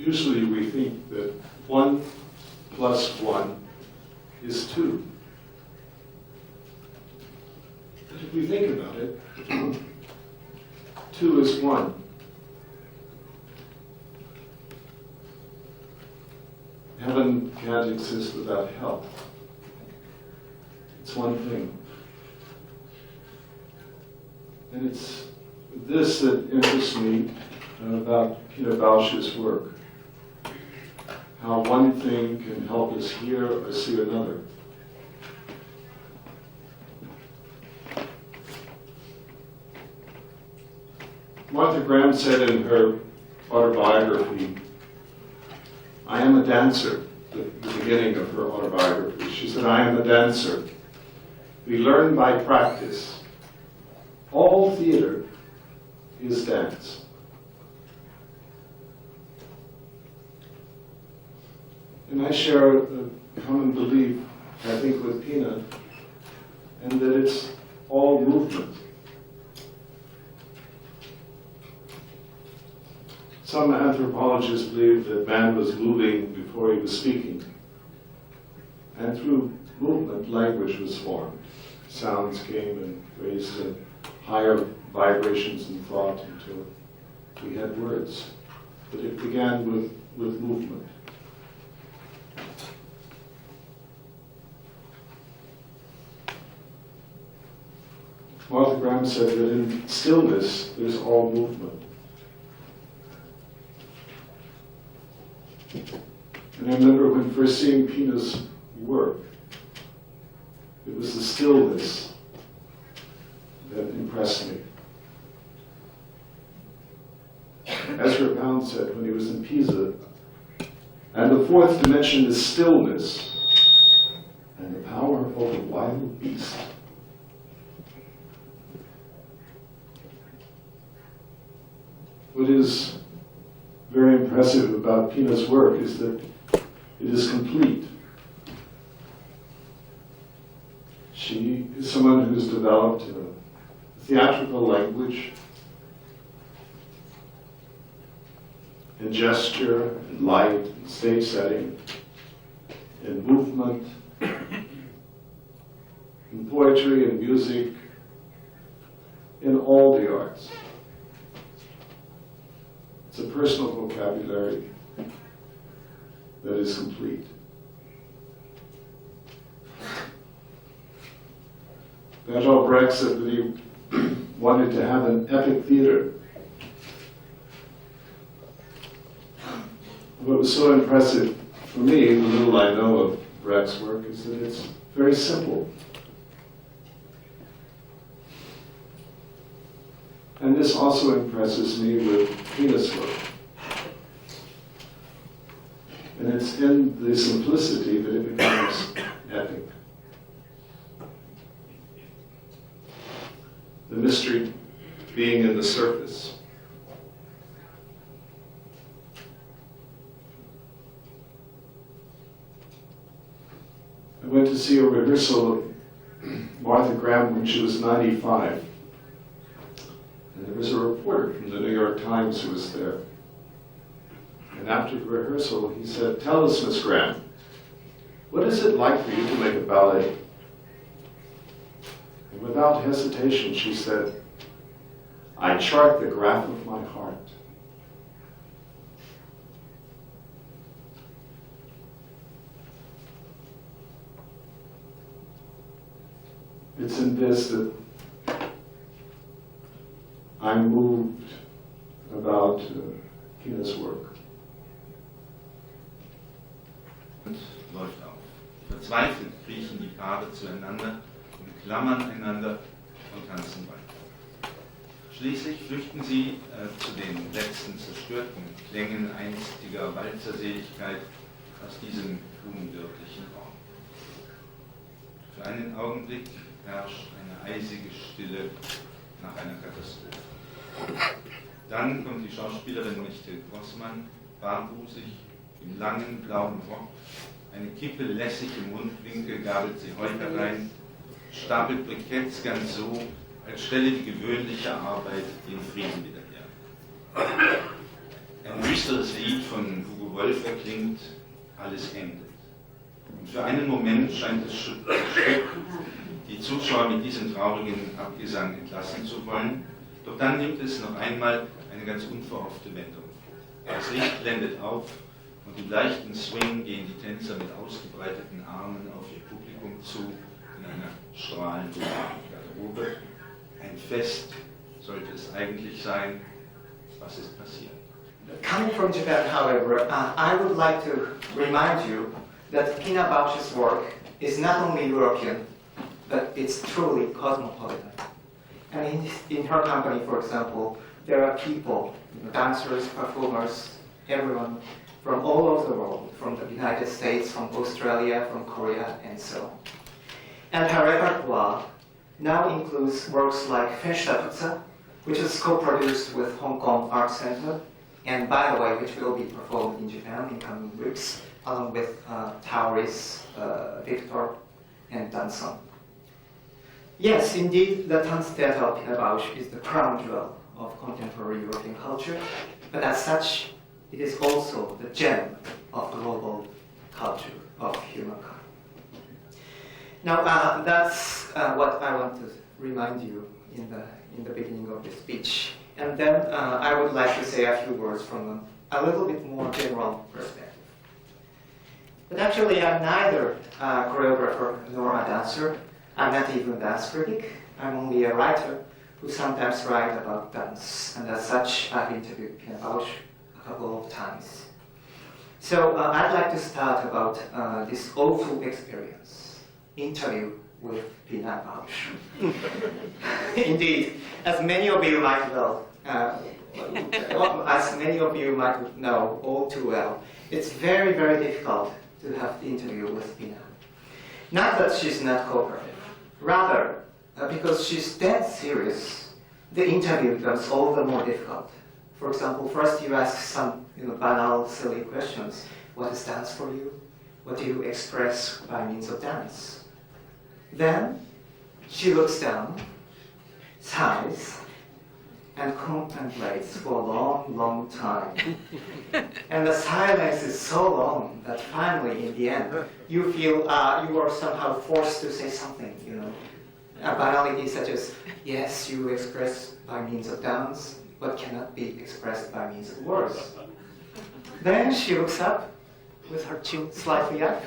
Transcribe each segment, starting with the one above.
usually we think that 1 plus 1 is 2. But if we think about it, 2 is 1. Heaven can't exist without hell. It's one thing. And it's this that interests me about Pina Bausch's work. How one thing can help us hear or see another. Martha Graham said in her autobiography, I am a dancer, the beginning of her autobiography. She said, I am a dancer. We learn by practice. All theater is dance. And I share a common belief, I think, with Pina, and that it's all movement. Some anthropologists believe that man was moving before he was speaking. And through movement, language was formed. Sounds came and raised to higher vibrations in thought until we had words. But it began with movement. Martha Graham said that in stillness, there's all movement. And I remember when first seeing Pina's work, it was the stillness that impressed me. Ezra Pound said when he was in Pisa, and the fourth dimension is stillness and the power of a wild beast. What is very impressive about Pina's work is that it is complete. She is someone who's developed a theatrical language and gesture and light and stage setting and movement and poetry and music in all the arts. It's a personal vocabulary that is complete. Bertolt Brecht said that he wanted to have an epic theater. What was so impressive for me, the little I know of Brecht's work, is that it's very simple. And this also impresses me with Pina's work. And it's in the simplicity that it becomes epic. The mystery being in the surface. I went to see a rehearsal of Martha Graham when she was 95. And there was a reporter from the New York Times who was there. And after the rehearsal, he said, "Tell us, Miss Graham, what is it like for you to make a ballet?" And without hesitation, she said, "I chart the graph of my heart." It's in this that I'm moved about Pina's work. Läuft auf. Verzweifelt kriechen die Paare zueinander und klammern einander und tanzen weiter. Schließlich flüchten sie zu den letzten zerstörten Klängen einstiger Walzerseligkeit aus diesem unwirklichen Raum. Für einen Augenblick herrscht eine eisige Stille nach einer Katastrophe. Dann kommt die Schauspielerin Michtel Grossmann, barbusig, im langen blauen Rock, eine Kippe lässig im Mundwinkel, gabelt sie Häuter rein, stapelt Briketts ganz so, als stelle die gewöhnliche Arbeit den Frieden wieder her. ein düsteres Lied von Hugo Wolf erklingt, alles endet. Und für einen Moment scheint das Stück die Zuschauer mit diesem traurigen Abgesang entlassen zu wollen, doch dann nimmt es noch einmal eine ganz unverhoffte Wendung. Das Licht blendet auf und im leichten Swing gehen die Tänzer mit ausgebreiteten Armen auf ihr Publikum zu, in einer strahlenden Garderobe. Ein Fest sollte es eigentlich sein. Was ist passiert? Coming from Japan, however, I would like to remind you that Pina Bausch's work is not only European, but it's truly cosmopolitan. And in her company, for example, there are people, dancers, performers, everyone from all over the world, from the United States, from Australia, from Korea, and so on. And her repertoire now includes works like Festaputza, which is co-produced with Hong Kong Art Center, and by the way, which will be performed in Japan in coming weeks, along with Tauris, Victor, and Danson. Yes, indeed, the Tanztheater of Pina Bausch is the crown jewel of contemporary European culture, but as such, it is also the gem of global culture of humankind. Now, that's what I want to remind you in the beginning of the speech. And then I would like to say a few words from a little bit more general perspective. But actually, I'm neither a choreographer nor a dancer. I'm not even a dance critic. I'm only a writer who sometimes writes about dance. And as such, I've interviewed Pina Bausch a couple of times. So I'd like to start about this awful experience, interview with Pina Bausch. Indeed, as many of you might know, as many of you might know all too well, it's very, very difficult to have the interview with Pina. Not that she's not cooperative, rather because she's dead serious, the interview becomes all the more difficult. For example, first you ask some banal, silly questions. What is dance for you? What do you express by means of dance? Then she looks down, sighs, and contemplates for a long, long time. And the silence is so long that finally, in the end, you feel you are somehow forced to say something, A banality such as, yes, you express by means of dance, but cannot be expressed by means of words. Then she looks up, with her chin slightly up,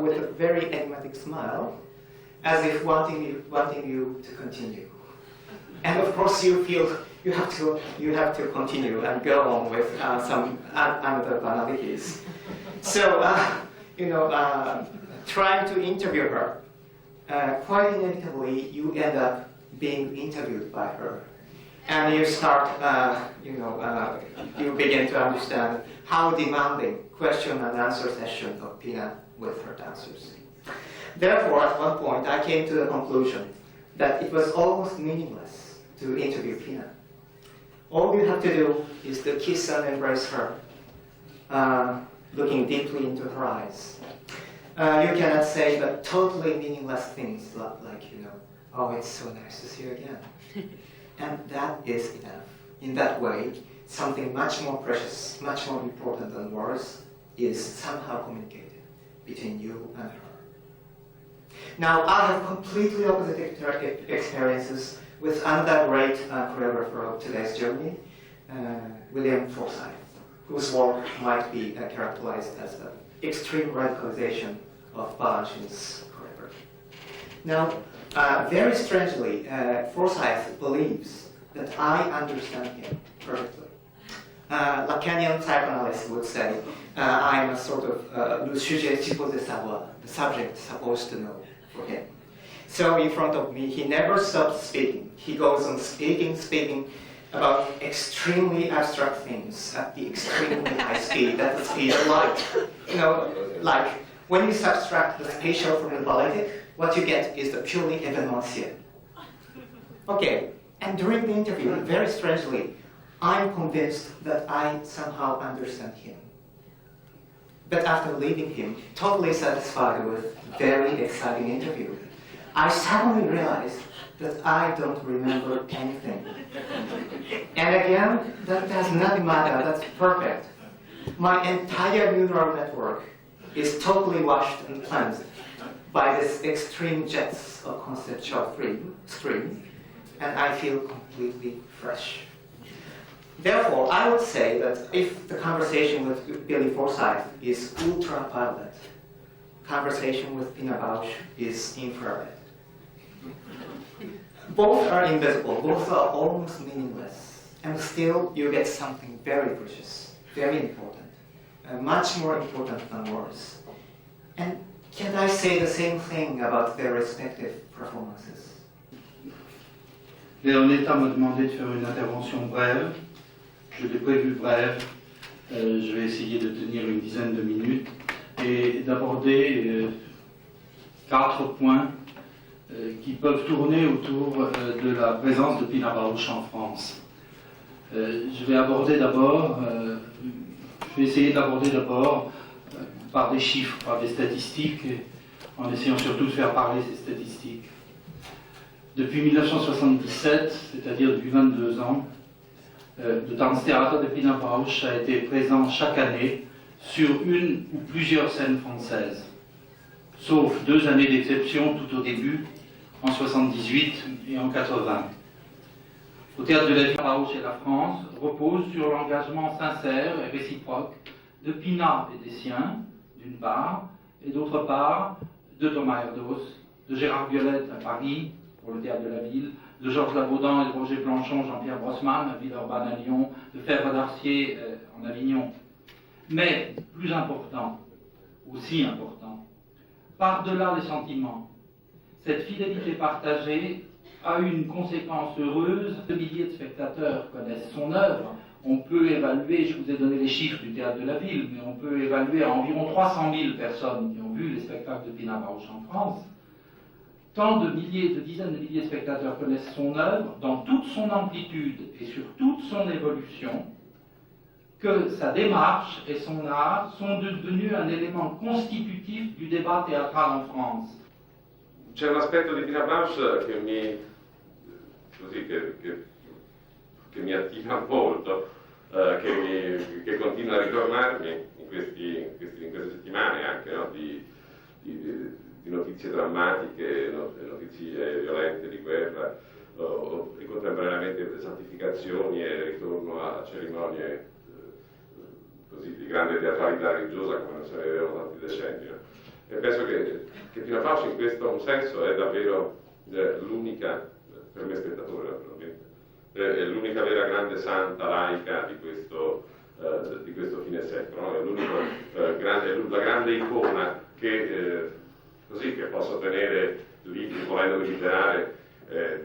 with a very enigmatic smile, as if wanting you to continue. And of course, you feel you have to continue and go on with some other banalities. So, trying to interview her, quite inevitably, you end up being interviewed by her, and you start, you begin to understand how demanding question and answer session of Pina with her dancers. Therefore, at one point, I came to the conclusion that it was almost meaningless to interview Pina. All you have to do is to kiss and embrace her, looking deeply into her eyes. You cannot say but totally meaningless things like, oh, it's so nice to see you again. And that is enough. In that way, something much more precious, much more important than words is somehow communicated between you and her. Now, I have completely opposite experiences with another great choreographer of today's Germany, William Forsythe, whose work might be characterized as an extreme radicalization of Balanchine's choreography. Now, very strangely, Forsythe believes that I understand him perfectly. Lacanian psychoanalysts would say, I'm a sort of le sujet supposé savoir, the subject supposed to know for him. So in front of me, he never stops speaking. He goes on speaking about extremely abstract things at the extremely high speed, at the speed of light. Like when you subtract the spatial from the balletic, what you get is the purely événementiel. Okay, and during the interview, very strangely, I'm convinced that I somehow understand him. But after leaving him, totally satisfied with very exciting interview, I suddenly realized that I don't remember anything. And again, that does not matter, that's perfect. My entire neural network is totally washed and cleansed by this extreme jets of conceptual stream, and I feel completely fresh. Therefore, I would say that if the conversation with Billy Forsyth is ultraviolet, conversation with Pina Bausch is infrared. Both are invisible, both are almost meaningless, and still you get something very precious, very important, much more important than words. And can I say the same thing about their respective performances? Léonetta m'a demandé de faire une intervention brève. Je l'ai prévu brève. Je vais essayer de tenir une dizaine de minutes et d'aborder 4 points qui peuvent tourner autour de la présence de Pina Bausch en France. Je vais essayer d'aborder d'abord par des chiffres, par des statistiques, en essayant surtout de faire parler ces statistiques. Depuis 1977, c'est-à-dire depuis 22 ans, le Tanztheater de Pina Bausch a été présent chaque année sur une ou plusieurs scènes françaises, sauf 2 années d'exception tout au début, en 78 et en 80. Au Théâtre de la Ville, Bausch et la France reposent sur l'engagement sincère et réciproque de Pina et des siens, d'une part, et d'autre part, de Thomas Erdos, de Gérard Violette à Paris, pour le Théâtre de la Ville, de Georges Labaudan et de Roger Blanchon, Jean-Pierre Brossman à Villeurbanne à Lyon, de Fèvre d'Arcier en Avignon. Mais, plus important, aussi important, par-delà les sentiments, cette fidélité partagée a eu une conséquence heureuse. Des milliers de spectateurs connaissent son œuvre. On peut évaluer, je vous ai donné les chiffres du Théâtre de la Ville, mais on peut évaluer à environ 300 000 personnes qui ont vu les spectacles de Pina Bausch en France. Tant de dizaines de milliers de spectateurs connaissent son œuvre dans toute son amplitude et sur toute son évolution, que sa démarche et son art sont devenus un élément constitutif du débat théâtral en France. C'è un aspetto di Pina Bausch che mi attira molto, che continua a ritornarmi in queste settimane anche, no? di notizie drammatiche, notizie violente di guerra, e contemporaneamente santificazioni e ritorno a cerimonie così di grande teatralità religiosa come non se ne vedevano tanti decenni. No? E penso che Pina Bausch in questo senso è davvero l'unica, per me spettatore naturalmente, è l'unica vera grande santa laica di questo fine secolo, no? È la grande icona che posso tenere lì, volendo liberare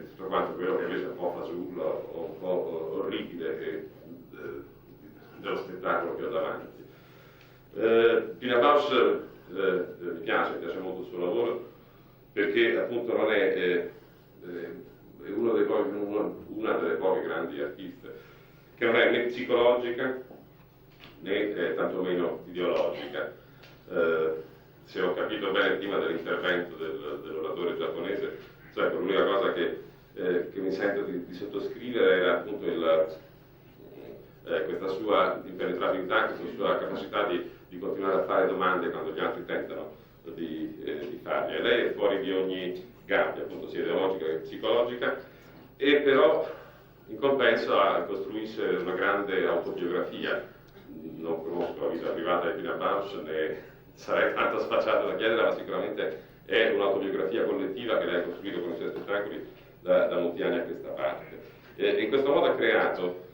tutto quanto quello che invece è un po' fasullo o un po' orribile dello spettacolo che ho davanti. Pina Bausch mi piace molto il suo lavoro perché appunto non è una delle poche grandi artiste che non è né psicologica né tantomeno ideologica. Se ho capito bene prima dell'intervento dell'oratore giapponese, cioè l'unica cosa che mi sento di sottoscrivere era appunto questa sua impenetrabilità, questa sua capacità di continuare a fare domande quando gli altri tentano di farle. Lei è fuori di ogni gabbia, appunto sia ideologica che psicologica, e però in compenso costruisce una grande autobiografia. Non conosco la vita privata di Pina Bausch, né sarei tanto sfacciato da chiedere, ma sicuramente è un'autobiografia collettiva che lei ha costruito con i suoi spettacoli da molti anni a questa parte. E in questo modo ha creato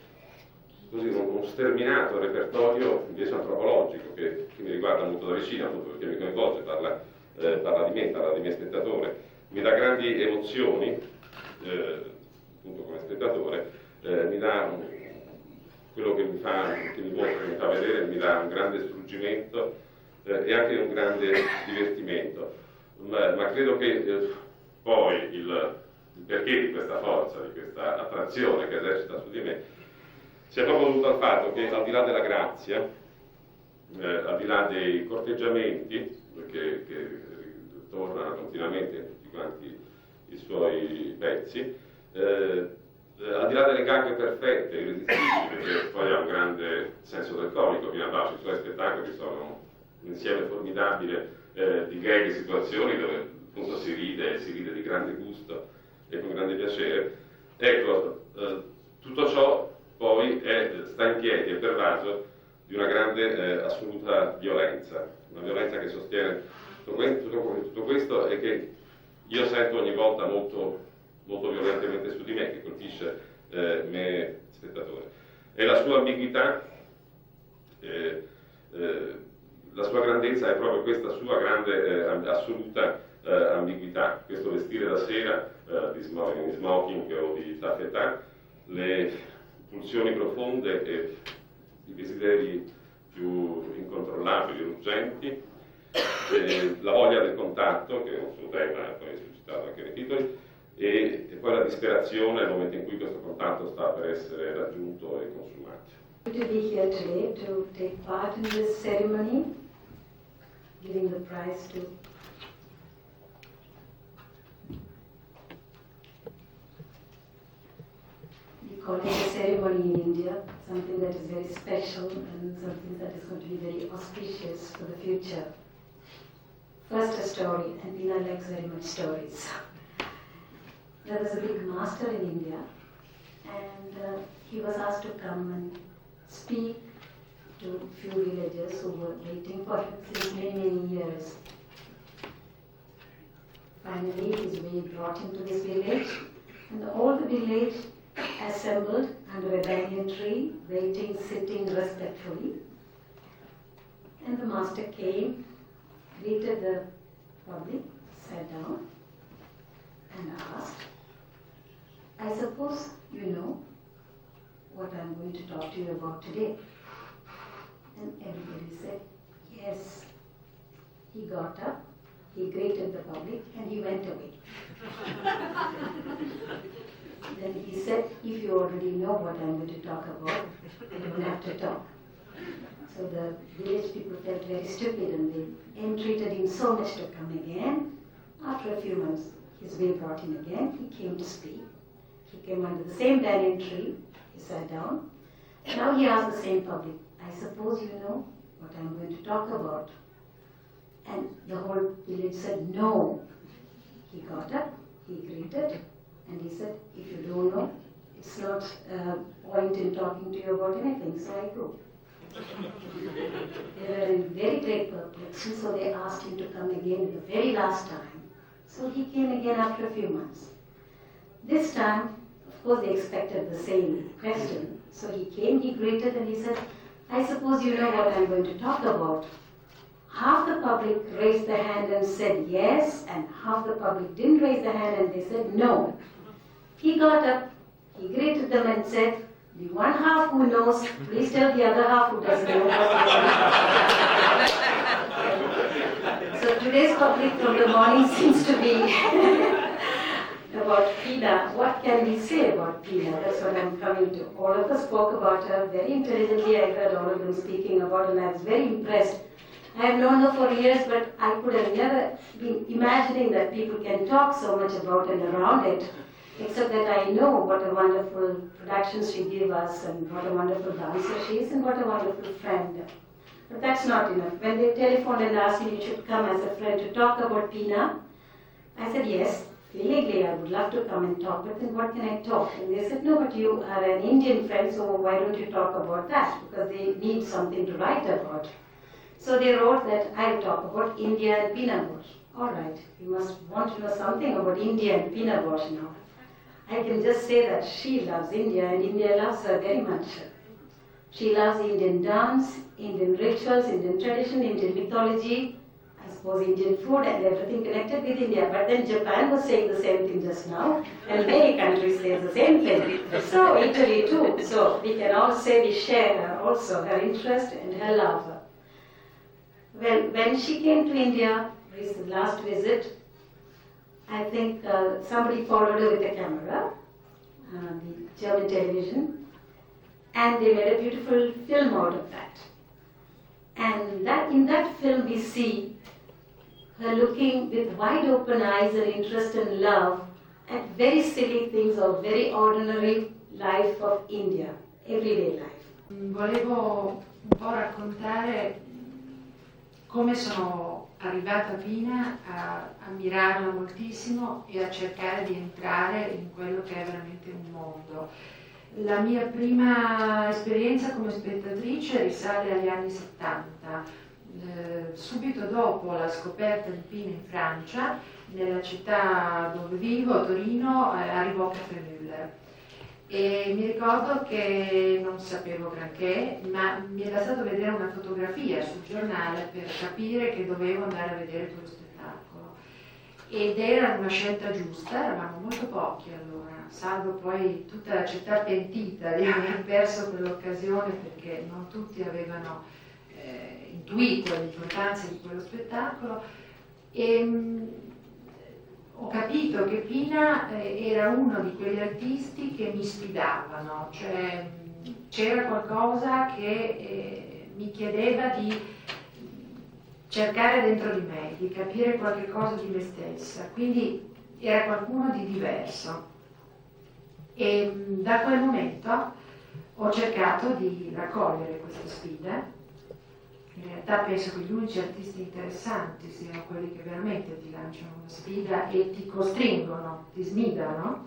così uno sterminato repertorio invece antropologico che mi riguarda molto da vicino, appunto perché mi coinvolge, parla di me spettatore, mi dà grandi emozioni, appunto come spettatore, mi dà quello che mi mostra, che mi fa vedere, mi dà un grande struggimento e anche un grande divertimento. Ma credo che poi il perché di questa forza, di questa attrazione che esercita su di me, sia proprio dovuto al fatto che al di là della grazia, al di là dei corteggiamenti che tornano continuamente in tutti quanti i suoi pezzi. Al di là delle gag perfette, irresistibili, perché poi ha un grande senso del comico, Pina Bausch, i suoi spettacoli sono un insieme formidabile di gag e situazioni dove appunto si ride di grande gusto e con grande piacere. Ecco, tutto ciò poi sta in piedi, è pervaso di una grande assoluta violenza, una violenza che sostiene tutto questo e che io sento ogni volta molto violentemente su di me, che colpisce me spettatore. E la sua ambiguità, la sua grandezza è proprio questa sua grande assoluta ambiguità, questo vestire da sera di smoking o di taffetà, le pulsioni profonde e i desideri più incontrollabili, urgenti, la voglia del contatto, che è un suo tema poi esplicitato anche nei titoli, e poi la disperazione nel momento in cui questo contatto sta per essere raggiunto e consumato. To be here today to take part in this ceremony, giving the prize to we call it a ceremony in India, something that is very special and something that is going to be very auspicious for the future. First, a story, and Pina likes very much stories. There was a big master in India, and he was asked to come and speak to a few villagers who were waiting for him since many years. Finally, his way brought him to this village, and all the village assembled under a banyan tree, waiting, sitting respectfully. And the master came, greeted the public, sat down, and asked, I suppose you know what I'm going to talk to you about today. And everybody said, yes. He got up, he greeted the public, and he went away. Then he said, if you already know what I'm going to talk about, you don't have to talk. So the village people felt very stupid and they entreated him so much to come again. After a few months, his way brought him again. He came to speak. He came under the same banyan tree. He sat down. Now he asked the same public, I suppose you know what I'm going to talk about. And the whole village said, no. He got up, he greeted, and he said, if you don't know, it's not point in talking to you about anything, so I go. They were in very great perplexity, so they asked him to come again the very last time. So he came again after a few months. This time, of course, they expected the same question. So he came, he greeted, and he said, I suppose you know what I'm going to talk about. Half the public raised their hand and said yes, and half the public didn't raise their hand and they said no. He got up, he greeted them and said, the one half who knows, please tell the other half who doesn't know. So today's public from the morning seems to be about Pina. What can we say about Pina? That's what I'm coming to. All of us spoke about her very intelligently. I heard all of them speaking about her and I was very impressed. I have known her for years, but I could have never been imagining that people can talk so much about and around it, except that I know what a wonderful production she gave us and what a wonderful dancer she is and what a wonderful friend. But that's not enough. When they telephoned and asked me you should come as a friend to talk about Pina, I said yes, feelingly I would love to come and talk, but then what can I talk? And they said, no, but you are an Indian friend, so why don't you talk about that? Because they need something to write about. So they wrote that I'll talk about India and Pina Bausch. All right, you must want to know something about India and Pina Bausch now. I can just say that she loves India and India loves her very much. She loves Indian dance, Indian rituals, Indian tradition, Indian mythology, I suppose Indian food and everything connected with India. But then Japan was saying the same thing just now, and many countries say the same thing. So Italy too. So we can all say we share also her interest and her love. Well, when she came to India, the last visit, I think somebody followed her with a camera, the German television, and they made a beautiful film out of that. And in that film we see her looking with wide open eyes and interest and love at very silly things or very ordinary life of India, everyday life. Volevo un po' raccontare come sono arrivata a Pina a ammirarla moltissimo e a cercare di entrare in quello che è veramente un mondo. La mia prima esperienza come spettatrice risale agli anni 70. Subito dopo la scoperta di Pina in Francia, nella città dove vivo, Torino, arrivò Premio. E mi ricordo che non sapevo granché, ma mi è bastato vedere una fotografia sul giornale per capire che dovevo andare a vedere quello spettacolo. Ed era una scelta giusta, eravamo molto pochi allora, salvo poi tutta la città pentita di aver perso quell'occasione perché non tutti avevano intuito l'importanza di quello spettacolo. Ho capito che Pina era uno di quegli artisti che mi sfidavano, cioè c'era qualcosa che mi chiedeva di cercare dentro di me, di capire qualche cosa di me stessa, quindi era qualcuno di diverso. E da quel momento ho cercato di raccogliere questa sfida. In realtà penso che gli unici artisti interessanti siano quelli che veramente ti lanciano una sfida e ti costringono, ti smidano,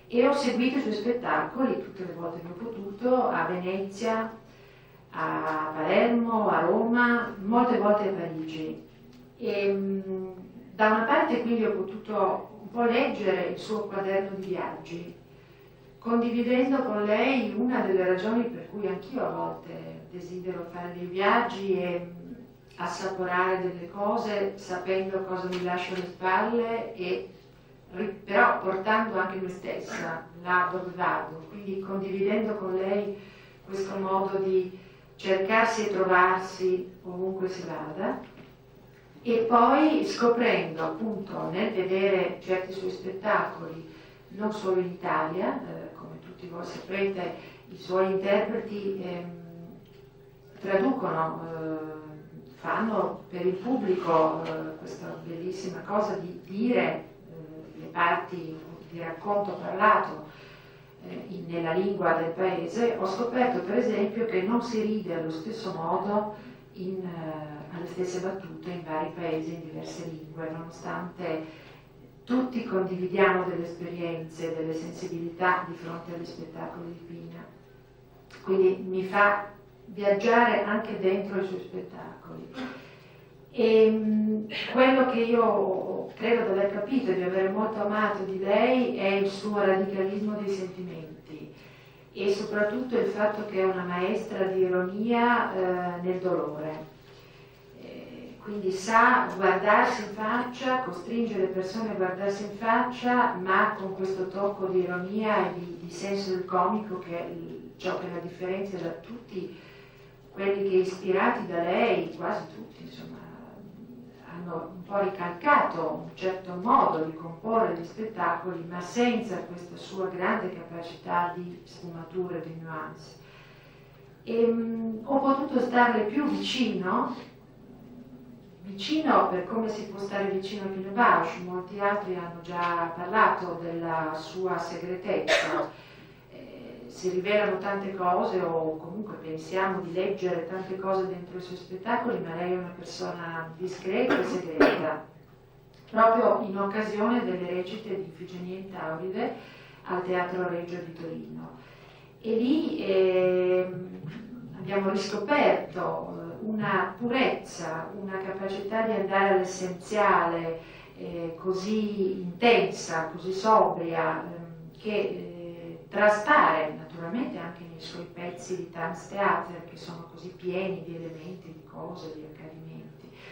e ho seguito i suoi spettacoli tutte le volte che ho potuto, a Venezia, a Palermo, a Roma, molte volte a Parigi. E da una parte quindi ho potuto un po' leggere il suo quaderno di viaggi, condividendo con lei una delle ragioni per cui anch'io a volte desidero fare dei viaggi e assaporare delle cose sapendo cosa mi lascio alle spalle e però portando anche me stessa là dove vado, quindi condividendo con lei questo modo di cercarsi e trovarsi ovunque si vada, e poi scoprendo appunto nel vedere certi suoi spettacoli non solo in Italia, come tutti voi saprete, i suoi interpreti traducono, fanno per il pubblico questa bellissima cosa di dire le parti di racconto parlato nella lingua del paese. Ho scoperto per esempio che non si ride allo stesso modo alle stesse battute in vari paesi in diverse lingue, nonostante tutti condividiamo delle esperienze, delle sensibilità di fronte agli spettacoli di Pina. Quindi mi fa viaggiare anche dentro i suoi spettacoli. E quello che io credo di aver capito e di aver molto amato di lei è il suo radicalismo dei sentimenti e soprattutto il fatto che è una maestra di ironia nel dolore. Quindi sa guardarsi in faccia, costringe le persone a guardarsi in faccia, ma con questo tocco di ironia e di senso del comico che è ciò che la differenzia da tutti quelli che ispirati da lei, quasi tutti, insomma, hanno un po' ricalcato un certo modo di comporre gli spettacoli, ma senza questa sua grande capacità di sfumature, di nuance. Ho potuto starle più vicino per come si può stare vicino a Pina Bausch. Molti altri hanno già parlato della sua segretezza. Si rivelano tante cose, o comunque pensiamo di leggere tante cose dentro i suoi spettacoli, ma lei è una persona discreta e segreta. Proprio in occasione delle recite di Ifigenia in Tauride al Teatro Regio di Torino. E lì abbiamo riscoperto una purezza, una capacità di andare all'essenziale così intensa, così sobria, che traspare naturalmente anche nei suoi pezzi di Tanztheater, che sono così pieni di elementi, di cose, di accadimenti.